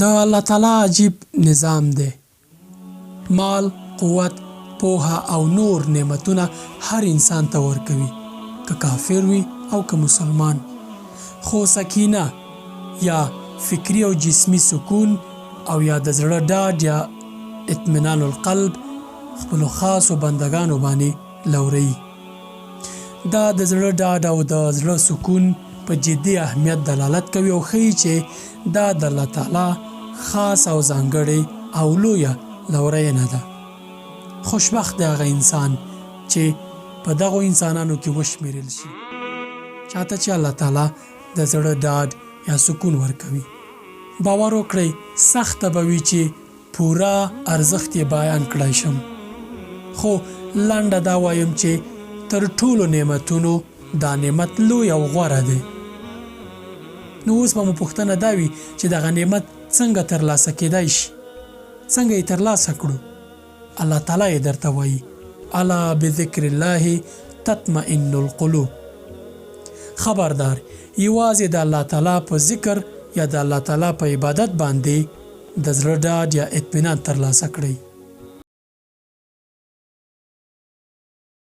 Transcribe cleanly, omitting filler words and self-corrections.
د الله تعالی عجیب نظام دی. مال، قوت، پوهه او نور نعمتونه هر انسان ته ورکوي، که کافر وي او که مسلمان. خو سکینه یا فکری او جسمی سکون او یا د زړه ډاډ یا اطمینان القلب خپلو خاصو بندګانو باندې لوري. دا د زړه ډاډ او د زړه سکون په جدي اهمیت دلالت کوي او ښیي چې دا د الله تعالی خاص او ځانګړې او لویه لورینه ده. خوشبخت دی هغه انسان چې په دغو انسانانو کې وشمیرل شي، چاته چې الله تعالی د زړه ډاډ یا سکون ورکوي. باور وکړئ سخته به وي چې پوره ارزښت یې بیان کړی شم، خو لنډه دا وایم چې تر ټولو نعمتونو دا نعمت لوی او غوره دی. نو اوس به مو پوښتنه دا وي چې دغه نعمت څنګه ترلاسه کیدای شي، څنګه یې ترلاسه کړو؟ الله تعالی یې درته وایي: الا بذکر الله تطمئن القلوب. خبردار، یوازې د الله تعالی په ذکر یا د الله تعالی په عبادت باندې د زړه ډاډ یا اطمینان ترلاسه کړئ.